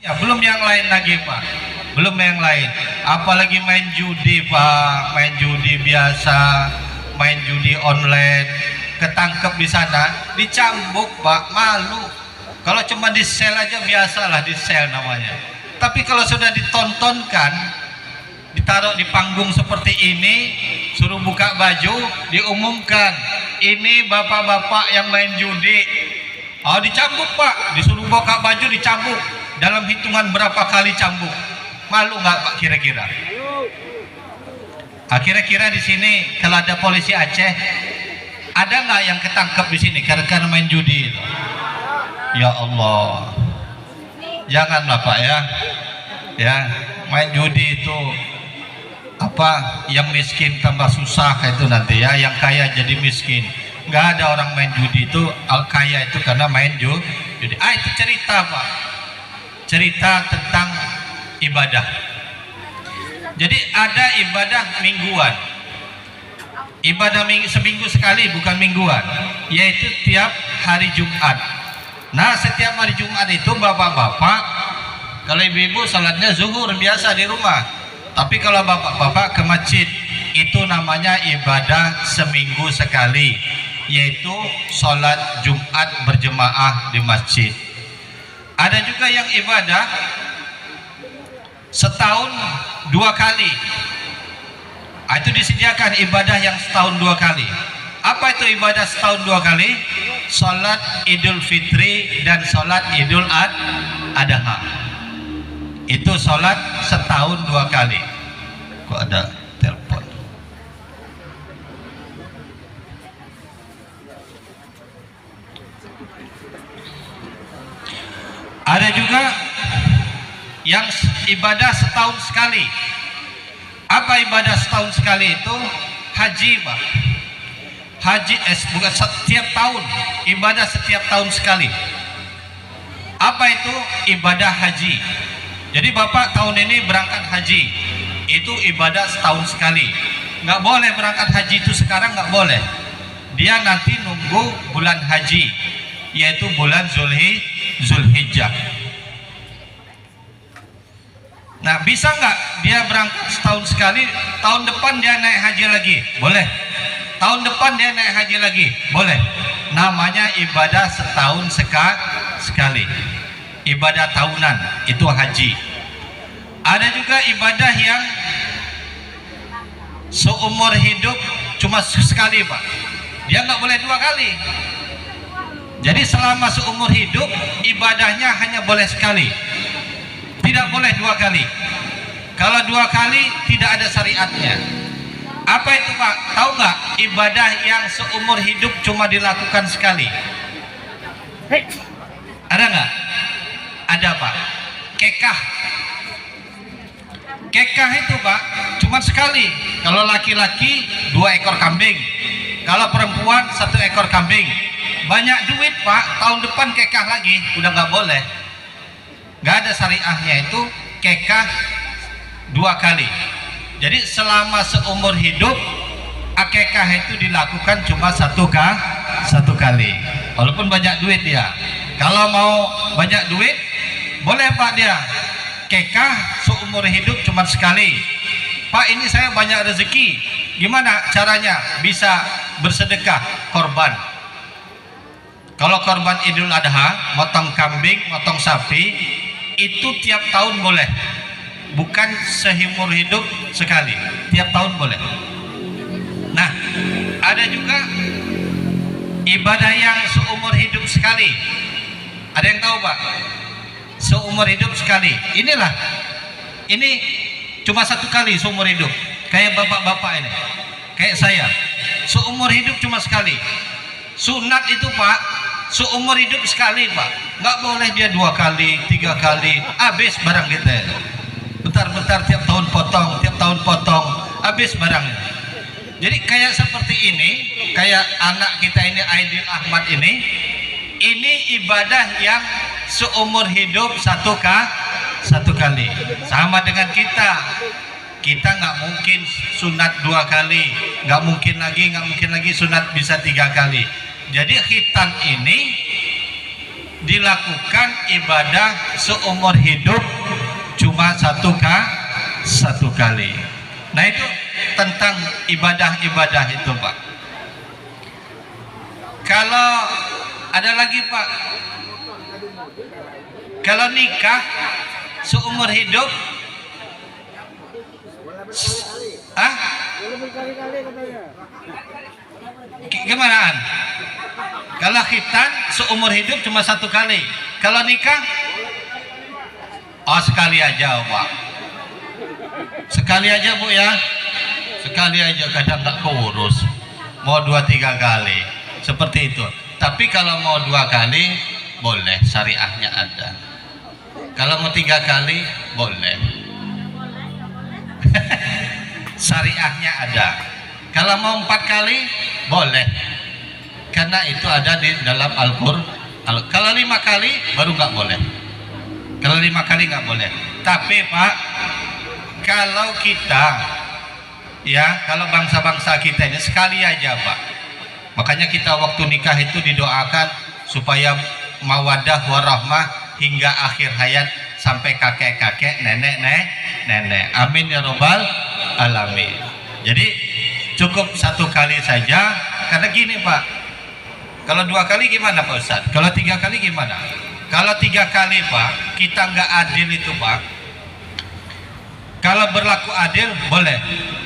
Ya, belum yang lain lagi Pak, belum yang lain. Apalagi main judi Pak, main judi biasa, main judi online, ketangkep di sana, dicambuk Pak, malu. Kalau cuma di sel aja biasalah, di sel namanya. Tapi kalau sudah ditontonkan, ditaruh di panggung seperti ini, suruh buka baju, diumumkan, ini bapak-bapak yang main judi. Oh, dicambuk Pak, disuruh buka baju, dicambuk. Dalam hitungan berapa kali cambuk? Malu nggak Pak kira-kira? Kira-kira di sini kalau ada polisi Aceh, ada nggak yang ketangkep di sini karena main judi itu? Ya Allah, janganlah Pak ya. Ya, main judi itu apa? Yang miskin tambah susah itu nanti ya, yang kaya jadi miskin. Nggak ada orang main judi itu kaya itu karena main judi. Itu cerita Pak. Cerita tentang ibadah. Jadi ada ibadah mingguan, ibadah seminggu sekali, bukan mingguan, yaitu tiap hari Jumat. Nah, setiap hari Jumat itu bapak-bapak, kalau ibu-ibu salatnya zuhur biasa di rumah, tapi kalau bapak-bapak ke masjid, itu namanya ibadah seminggu sekali, yaitu sholat Jumat berjemaah di masjid. Ada juga yang ibadah setahun 2 kali. Itu disediakan ibadah yang setahun 2 kali. Apa itu ibadah setahun 2 kali? Salat Idul Fitri dan salat Idul Adha. Itu salat setahun 2 kali. Kok ada telepon? Ada juga yang ibadah setahun sekali. Apa ibadah setahun sekali itu? Haji Pak. Haji bukan setiap tahun, ibadah setiap tahun sekali. Apa itu ibadah haji? Jadi Bapak tahun ini berangkat haji, itu ibadah setahun sekali. Nggak boleh berangkat haji itu sekarang, nggak boleh. Dia nanti nunggu bulan haji, yaitu bulan Zulhijjah. Nah, bisa nggak dia berangkat setahun sekali, tahun depan dia naik haji lagi? Boleh. Tahun depan dia naik haji lagi? Boleh. Namanya ibadah setahun sekali. Ibadah tahunan, itu haji. Ada juga ibadah yang seumur hidup cuma sekali Pak. Dia nggak boleh 2 kali. Jadi selama seumur hidup ibadahnya hanya boleh sekali, tidak boleh 2 kali. Kalau 2 kali tidak ada syariatnya. Apa itu Pak? Tahu nggak ibadah yang seumur hidup cuma dilakukan sekali? Ada nggak? Ada Pak. Kekah. Kekah itu Pak cuma sekali. Kalau laki-laki 2 ekor kambing, kalau perempuan 1 ekor kambing. Banyak duit Pak, tahun depan kekah lagi, udah nggak boleh. Nggak ada syariahnya itu kekah 2 kali. Jadi selama seumur hidup akekah itu dilakukan cuma 1 kali. Walaupun banyak duit dia. Kalau mau banyak duit, boleh Pak dia kekah seumur hidup cuma sekali. Pak, ini saya banyak rezeki, gimana caranya bisa bersedekah korban? Kalau korban Idul Adha, motong kambing, motong sapi, itu tiap tahun boleh, bukan seumur hidup sekali, tiap tahun boleh. Nah, ada juga ibadah yang seumur hidup sekali. Ada yang tahu Pak? Seumur hidup sekali. Ini cuma 1 kali seumur hidup. Kayak bapak-bapak ini, kayak saya, seumur hidup cuma sekali. Sunat itu Pak, seumur hidup sekali Pak, nggak boleh dia 2 kali, 3 kali, habis barang kita. Bentar-bentar tiap tahun potong, habis barangnya. Jadi kayak seperti ini, kayak anak kita ini Aidil Ahmad ini ibadah yang seumur hidup 1 kali. Sama dengan kita nggak mungkin sunat 2 kali, nggak mungkin lagi sunat bisa 3 kali. Jadi khitan ini dilakukan ibadah seumur hidup cuma satu kali. Nah itu tentang ibadah-ibadah itu Pak. Kalau ada lagi Pak, kalau nikah seumur hidup, gimana? Kalau khitan seumur hidup cuma satu kali. Kalau nikah, oh sekali aja Pak. Sekali aja Bu ya. Sekali aja, kadang nggak keurus. Mau 2-3 kali. Seperti itu. Tapi kalau mau 2 kali, boleh, syariahnya ada. Kalau mau 3 kali, boleh. Syariahnya ada. Kalau mau 4 kali, boleh. Karena itu ada di dalam Al-Qur'an. Kalau 5 kali, baru nggak boleh. Kalau 5 kali nggak boleh. Tapi Pak, kalau kita, ya, kalau bangsa-bangsa kita ini sekali aja Pak. Makanya kita waktu nikah itu didoakan supaya mawadah warahmah hingga akhir hayat, sampai kakek-kakek, nenek. Amin ya robbal alamin. Jadi cukup 1 kali saja. Karena gini Pak, kalau 2 kali gimana Pak Ustaz? Kalau 3 kali gimana? Kalau 3 kali Pak, kita nggak adil itu Pak. Kalau berlaku adil boleh,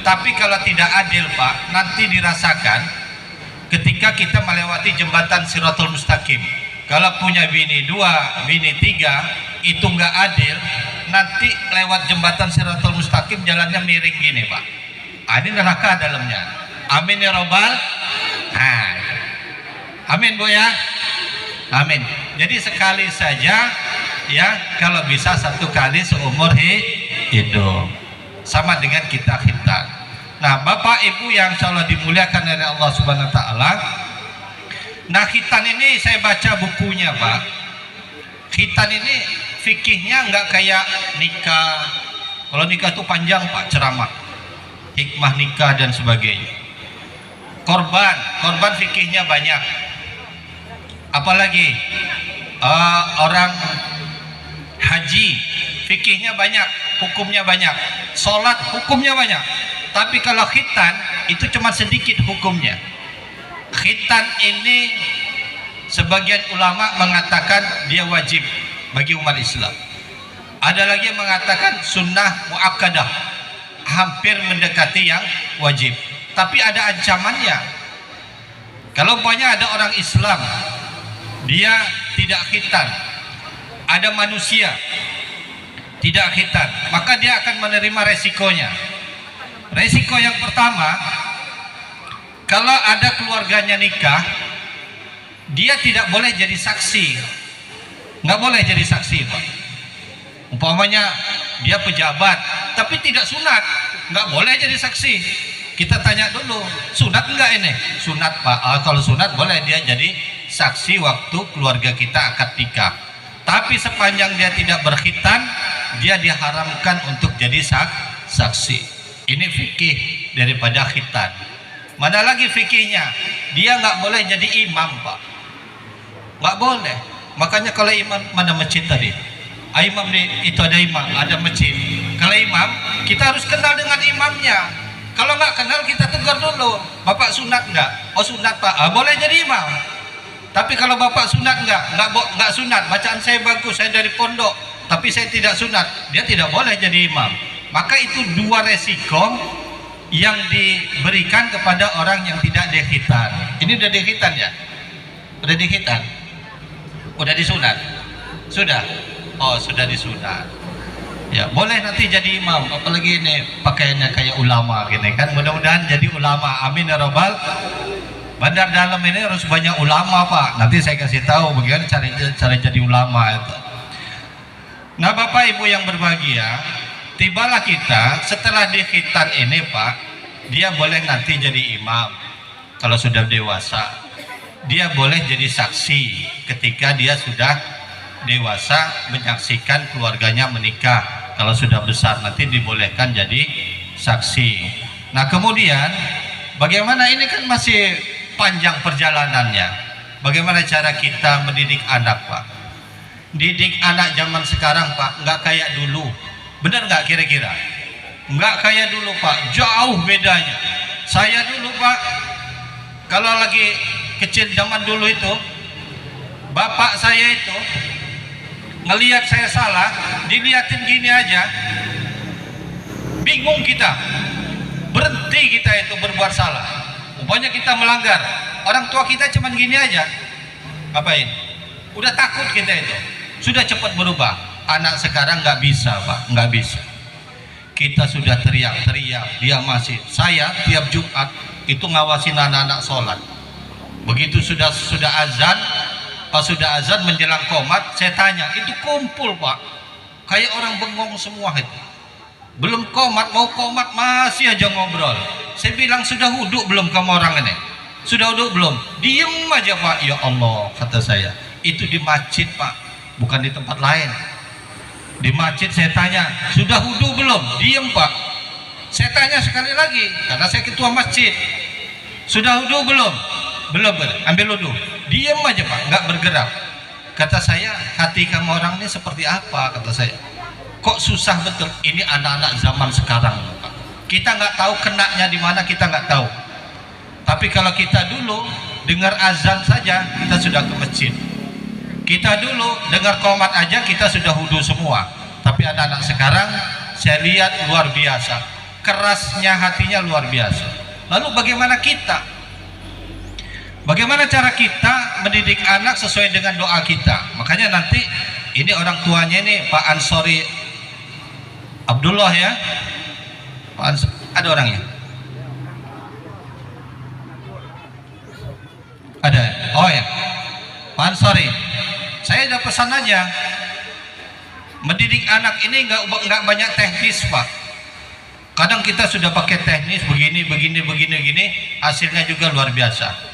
tapi kalau tidak adil Pak, nanti dirasakan ketika kita melewati jembatan Siratul Mustaqim. Kalau punya bini 2, bini 3, itu nggak adil, nanti lewat jembatan Siratul Mustaqim jalannya miring gini Pak. Ini neraka dalamnya. Amin ya robbal. Amin Bu ya. Amin. Jadi sekali saja ya, kalau bisa 1 kali seumur hidup. Sama dengan kita khitan. Nah Bapak Ibu yang insyaallah dimuliakan oleh Allah Subhanahu Wa Taala, nah khitan ini saya baca bukunya Pak. Khitan ini fikihnya nggak kayak nikah. Kalau nikah itu panjang Pak, ceramah, hikmah nikah dan sebagainya. Korban fikihnya banyak. Apalagi orang haji, fikihnya banyak, hukumnya banyak. Sholat hukumnya banyak. Tapi kalau khitan itu cuma sedikit hukumnya. Khitan ini sebagian ulama mengatakan dia wajib bagi umat Islam. Ada lagi yang mengatakan sunnah muakkadah, hampir mendekati yang wajib. Tapi ada ancamannya. Kalau umpamanya ada orang Islam, dia tidak khitan, ada manusia tidak khitan, maka dia akan menerima resikonya. Resiko yang pertama, kalau ada keluarganya nikah, dia tidak boleh jadi saksi. Nggak boleh jadi saksi Pak. Umpamanya dia pejabat tapi tidak sunat, nggak boleh jadi saksi. Kita tanya dulu, sunat enggak ini? Sunat Pak. Kalau sunat boleh dia jadi saksi waktu keluarga kita akad nikah. Tapi sepanjang dia tidak berkhitan, dia diharamkan untuk jadi saksi. Ini fikih daripada khitan. Mana lagi fikihnya? Dia nggak boleh jadi imam Pak. Nggak boleh. Makanya kalau imam, mana masjid tadi? Imam itu ada imam, ada masjid. Kalau imam, kita harus kenal dengan imamnya. Kalau nggak kenal, kita tegur dulu. Bapak sunat nggak? Oh sunat Pak. Boleh jadi imam. Tapi kalau bapak sunat nggak sunat. Bacaan saya bagus, saya dari pondok, tapi saya tidak sunat. Dia tidak boleh jadi imam. Maka itu 2 resiko yang diberikan kepada orang yang tidak dikhitan. Ini udah dikhitan ya? Udah dikhitan? Udah disunat? Sudah? Oh sudah disunat. Ya boleh nanti jadi imam. Apalagi ini pakaiannya kayak ulama gini kan. Mudah-mudahan jadi ulama. Amin ya robbal. Bandar Dalam ini harus banyak ulama Pak. Nanti saya kasih tahu bagaimana cara jadi ulama itu. Nah Bapak Ibu yang berbahagia, tibalah kita setelah dikhitan ini Pak, dia boleh nanti jadi imam kalau sudah dewasa. Dia boleh jadi saksi ketika dia sudah dewasa, menyaksikan keluarganya menikah. Kalau sudah besar nanti dibolehkan jadi saksi. Nah kemudian bagaimana, ini kan masih panjang perjalanannya. Bagaimana cara kita mendidik anak Pak? Didik anak zaman sekarang Pak nggak kayak dulu. Benar nggak kira-kira? Nggak kayak dulu Pak, jauh bedanya. Saya dulu Pak, kalau lagi kecil zaman dulu itu, bapak saya itu ngelihat saya salah, diliatin gini aja, bingung kita, berhenti kita itu berbuat salah. Umpamanya kita melanggar, orang tua kita cuman gini aja, ngapain? Udah takut kita itu, sudah cepat berubah. Anak sekarang nggak bisa Pak, nggak bisa. Kita sudah teriak-teriak, dia masih. Saya tiap Jumat itu ngawasin anak-anak sholat. Begitu sudah azan, pas sudah azan menjelang qomat, saya tanya, itu kumpul Pak, kayak orang bengong semua itu. Belum qomat, mau qomat masih aja ngobrol. Saya bilang, sudah wudhu belum kamu orang ini? Sudah wudhu belum? Diem aja Pak. Ya Allah, kata saya, itu di masjid Pak, bukan di tempat lain. Di masjid saya tanya, sudah wudhu belum? Diem Pak. Saya tanya sekali lagi, karena saya ketua masjid, sudah wudhu belum? Belum, ambil wudhu. Diem aja Pak, nggak bergerak. Kata saya, hati kamu orang ini seperti apa? Kata saya, kok susah betul. Ini anak-anak zaman sekarang Pak. Kita nggak tahu kenaknya di mana, kita nggak tahu. Tapi kalau kita dulu dengar azan saja kita sudah ke masjid. Kita dulu dengar qomat aja kita sudah wudhu semua. Tapi anak-anak sekarang saya lihat luar biasa, kerasnya hatinya luar biasa. Lalu bagaimana kita? Bagaimana cara kita mendidik anak sesuai dengan doa kita? Makanya nanti ini orang tuanya ini Pak Ansori Abdullah ya. Pak ada orangnya? Ada. Oh ya. Pak Ansori. Saya udah pesan aja. Mendidik anak ini nggak banyak teknis Pak. Kadang kita sudah pakai teknis begini, hasilnya juga luar biasa.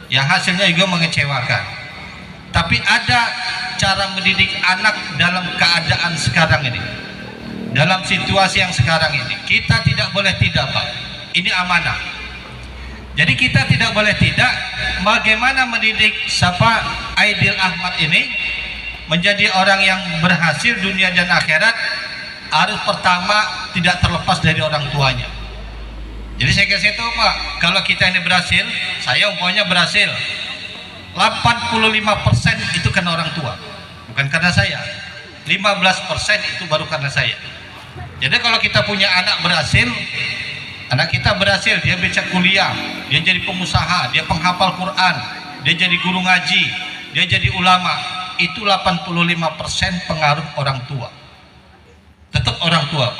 Ya hasilnya juga mengecewakan. Tapi ada cara mendidik anak dalam keadaan sekarang ini, dalam situasi yang sekarang ini. Kita tidak boleh tidak Pak. Ini amanah. Jadi kita tidak boleh tidak. Bagaimana mendidik siapa Aidil Ahmad ini menjadi orang yang berhasil dunia dan akhirat? Harus pertama tidak terlepas dari orang tuanya. Jadi saya kasih tahu Pak, kalau kita ini berhasil, saya umpamanya berhasil, 85% itu karena orang tua, bukan karena saya. 15% itu baru karena saya. Jadi kalau kita punya anak berhasil, anak kita berhasil, dia bisa kuliah, dia jadi pengusaha, dia penghafal Quran, dia jadi guru ngaji, dia jadi ulama, itu 85% pengaruh orang tua. Tetap orang tua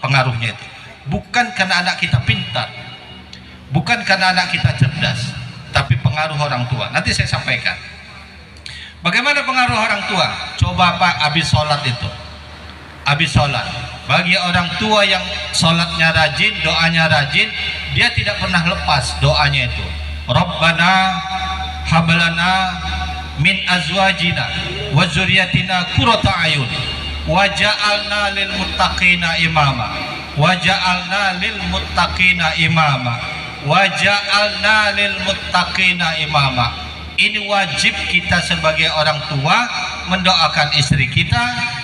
pengaruhnya itu. Bukan karena anak kita pintar, bukan karena anak kita cerdas, tapi pengaruh orang tua. Nanti saya sampaikan bagaimana pengaruh orang tua. Coba Pak, habis sholat itu, habis sholat, bagi orang tua yang sholatnya rajin, doanya rajin, dia tidak pernah lepas doanya itu. Rabbana hablana min azwajina wa dzurriyyatina qurrata a'yun waja'alna lil muttaqina imama waja'alna lil muttaqina imama waja'alna lil muttaqina imama. Ini wajib kita sebagai orang tua mendoakan istri kita,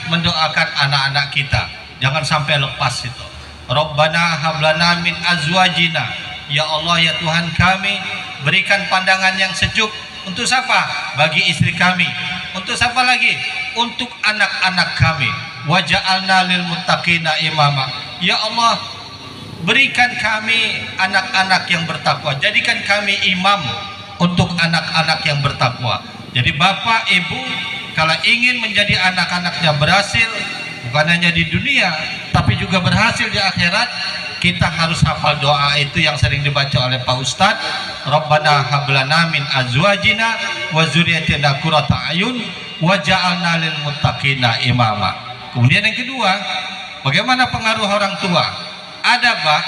mendoakan anak-anak kita. Jangan sampai lepas itu. Rabbana hablana min azwajina, ya Allah ya Tuhan kami, berikan pandangan yang sejuk untuk siapa? Bagi istri kami. Untuk siapa lagi? Untuk anak-anak kami. Waja'alna lil muttaqina imama, ya Allah berikan kami anak-anak yang bertakwa, jadikan kami imam untuk anak-anak yang bertakwa. Jadi bapak ibu kalau ingin menjadi anak-anaknya berhasil, bukan hanya di dunia tapi juga berhasil di akhirat, kita harus hafal doa itu yang sering dibaca oleh Pak Ustadz. Rabbana hablana min azwajina wa dzurriyyatina qurrata a'yun waja'alna lil muttaqina imama. Kemudian yang kedua, bagaimana pengaruh orang tua? Ada Pak,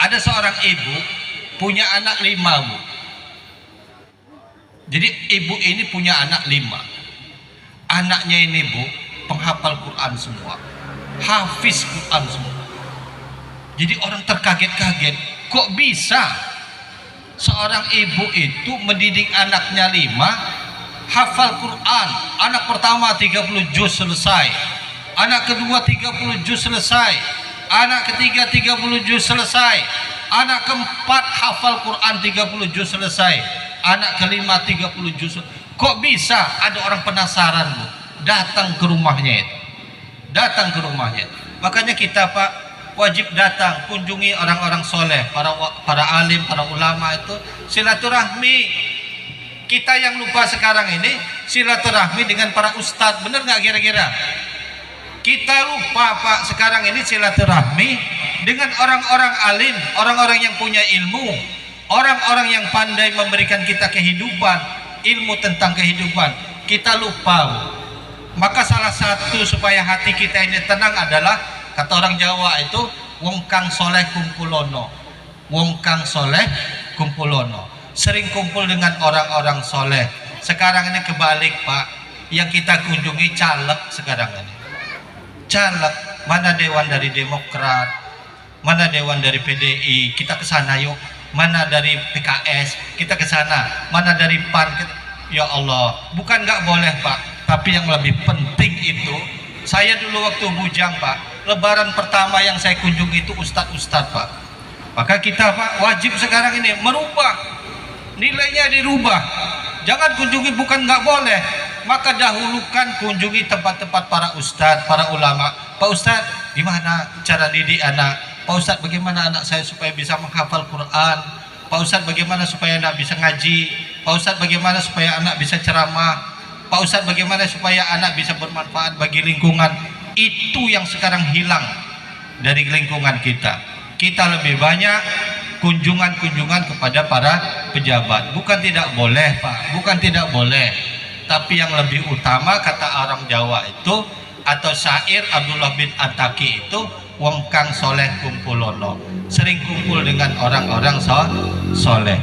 ada seorang ibu punya anak 5 Bu. Jadi ibu ini punya anak 5. Anaknya ini Bu penghafal Quran semua, hafiz Quran semua. Jadi orang terkaget-kaget, kok bisa seorang ibu itu mendidik anaknya 5 hafal Quran. Anak pertama 30 juz selesai, anak kedua 30 juz selesai, anak ketiga 30 juz selesai, anak keempat hafal Quran 30 juz selesai, anak kelima 30 juz. Kok bisa? Ada orang penasaran, Bu, datang ke rumahnya itu, datang ke rumahnya. Makanya kita, Pak, wajib datang kunjungi orang-orang soleh, para alim, para ulama itu, silaturahmi. Kita yang lupa sekarang ini silaturahmi dengan para ustadz, bener nggak kira-kira? Kita lupa, Pak, sekarang ini silaturahmi dengan orang-orang alim, orang-orang yang punya ilmu, orang-orang yang pandai memberikan kita kehidupan, ilmu tentang kehidupan. Kita lupa, Bu. Maka salah satu supaya hati kita ini tenang adalah, kata orang Jawa itu, wong kang soleh kumpulono. Wong kang soleh kumpulono. Sering kumpul dengan orang-orang soleh. Sekarang ini kebalik, Pak. Yang kita kunjungi caleg sekarang ini. Caleg, mana dewan dari Demokrat, mana dewan dari PDI, kita ke sana yuk. Mana dari PKS, kita ke sana. Mana dari PAN, ya Allah. Bukan nggak boleh, Pak. Tapi yang lebih penting itu, saya dulu waktu bujang, Pak, lebaran pertama yang saya kunjungi itu ustadz-ustadz, Pak. Maka kita, Pak, wajib sekarang ini merubah, nilainya dirubah. Jangan kunjungi bukan nggak boleh, maka dahulukan kunjungi tempat-tempat para ustadz, para ulama. Pak Ustadz, gimana cara didik anak? Pak Ustadz, bagaimana anak saya supaya bisa menghafal Quran? Pak Ustadz, bagaimana supaya anak bisa ngaji? Pak Ustadz, bagaimana supaya anak bisa ceramah? Pak Ustadz, bagaimana supaya anak bisa bermanfaat bagi lingkungan? Itu yang sekarang hilang dari lingkungan kita. Kita lebih banyak kunjungan-kunjungan kepada para pejabat. Bukan tidak boleh, Pak, bukan tidak boleh. Tapi yang lebih utama, kata orang Jawa itu, atau syair Abdullah bin Attaqi itu, wong kang soleh kumpulono. Sering kumpul dengan orang-orang soleh.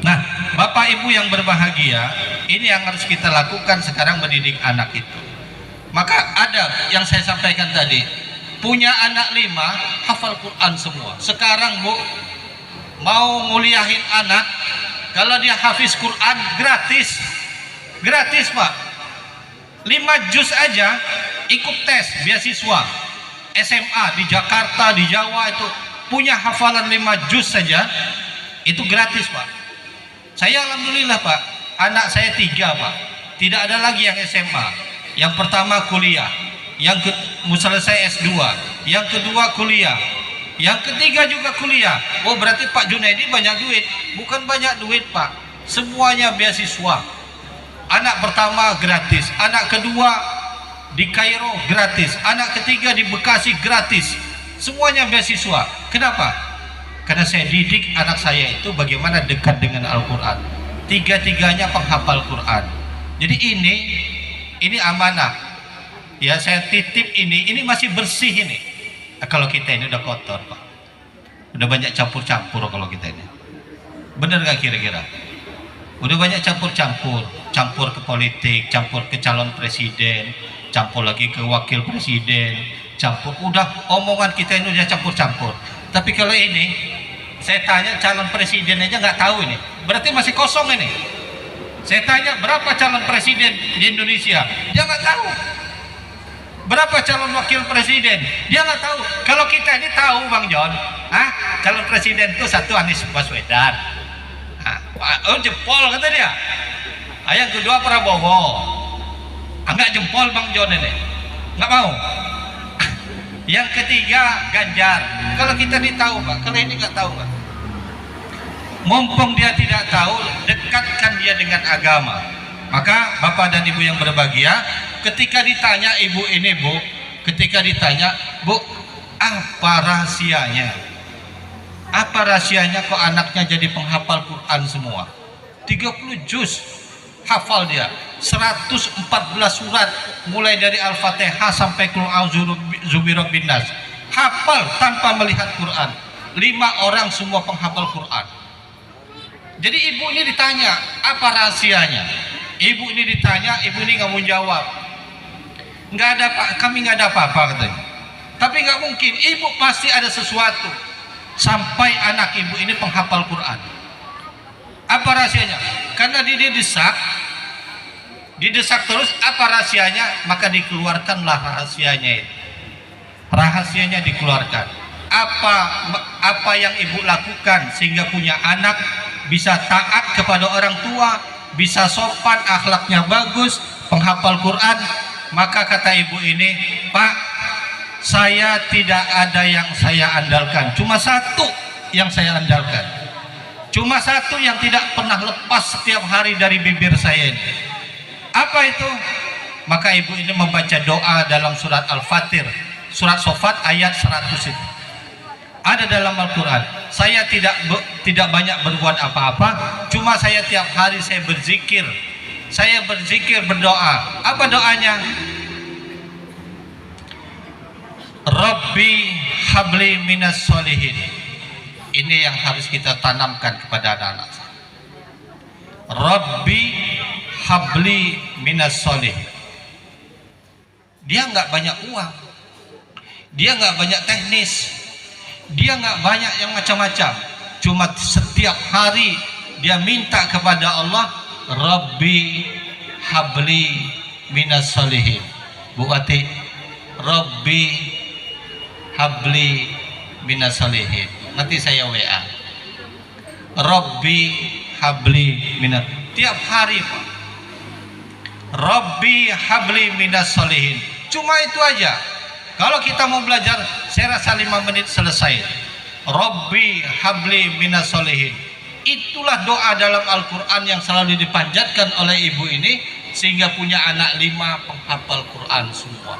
Nah, Bapak Ibu yang berbahagia, ini yang harus kita lakukan sekarang, mendidik anak itu. Maka ada yang saya sampaikan tadi, punya anak 5 hafal Quran semua. Sekarang, Bu, mau nguliahin anak, kalau dia hafiz Quran gratis, gratis, Pak. 5 juz aja ikut tes beasiswa SMA di Jakarta, di Jawa itu, punya hafalan 5 juz saja itu gratis, Pak. Saya alhamdulillah, Pak, anak saya 3, Pak, tidak ada lagi yang SMA. Yang pertama kuliah, yang mau selesai S2, yang kedua kuliah, yang ketiga juga kuliah. Oh, berarti Pak Junaidi banyak duit? Bukan banyak duit, Pak, semuanya beasiswa. Anak pertama gratis, anak kedua di Kairo gratis, anak ketiga di Bekasi gratis, semuanya beasiswa. Kenapa? Karena saya didik anak saya itu bagaimana dekat dengan Al-Quran. Tiga-tiganya penghafal Quran. Jadi ini amanah. Ya, saya titip ini masih bersih ini. Nah, kalau kita ini udah kotor, Pak. Udah banyak campur-campur kalau kita ini. Bener gak kira-kira? Udah banyak campur-campur. Campur ke politik, campur ke calon presiden, campur lagi ke wakil presiden, campur. Udah omongan kita ini udah campur-campur. Tapi kalau ini, saya tanya calon presiden aja nggak tahu ini. Berarti masih kosong ini. Saya tanya berapa calon presiden di Indonesia, dia nggak tahu. Berapa calon wakil presiden, dia nggak tahu. Kalau kita ini tahu, Bang John, calon presiden itu satu Anies Baswedan, oh jempol kata dia. Yang kedua Prabowo, nggak jempol Bang John ini, nggak mau. Yang ketiga Ganjar. Kalau kita ini tahu, Pak, kalau ini nggak tahu, Pak. Mumpung dia tidak tahu, dekatkan dia dengan agama. Maka Bapak dan Ibu yang berbahagia, ketika ditanya ibu ini, Bu, ketika ditanya, Bu, apa rahasianya? Apa rahasianya kok anaknya jadi penghafal Quran semua? 30 juz hafal dia, 114 surat mulai dari Al-Fatihah sampai Qul a'udzu birabbin nas. Hafal tanpa melihat Quran. 5 orang semua penghafal Quran. Jadi ibu ini ditanya, apa rahasianya? Ibu ini ditanya, ibu ini nggak mau jawab. Nggak ada, Pak, kami nggak ada apa-apa katanya. Tapi nggak mungkin, ibu pasti ada sesuatu sampai anak ibu ini penghafal Quran. Apa rahasianya? Karena dia didesak Didesak terus, apa rahasianya? Maka dikeluarkanlah rahasianya itu. Rahasianya dikeluarkan. Apa yang ibu lakukan sehingga punya anak bisa taat kepada orang tua, bisa sopan, akhlaknya bagus, penghafal Quran. Maka kata ibu ini, Pak, saya tidak ada yang saya andalkan, cuma satu yang saya andalkan, cuma satu yang tidak pernah lepas setiap hari dari bibir saya ini. Apa itu? Maka ibu ini membaca doa dalam surat Al-Fatir, surat Sofat ayat 100 itu ada dalam Al-Quran. Saya tidak banyak berbuat apa-apa, cuma saya tiap hari saya berzikir, berdoa. Apa doanya? Rabbi habli minas solihin. Ini yang harus kita tanamkan kepada anak-anak. Rabbi habli minas solihin. Dia nggak banyak uang, dia nggak banyak teknis, dia nggak banyak yang macam-macam, cuma setiap hari dia minta kepada Allah, Rabbi habli minas solihin. Bu Wati, Rabbi habli minas solihin. Nanti saya WA, Rabbi habli minas, tiap hari Pak, Rabbi habli minas solihin. Cuma itu aja. Kalau kita mau belajar, saya rasa 5 menit selesai. Rabbi habli minas solihin. Itulah doa dalam Al-Quran yang selalu dipanjatkan oleh ibu ini, sehingga punya anak 5 penghafal Quran semua.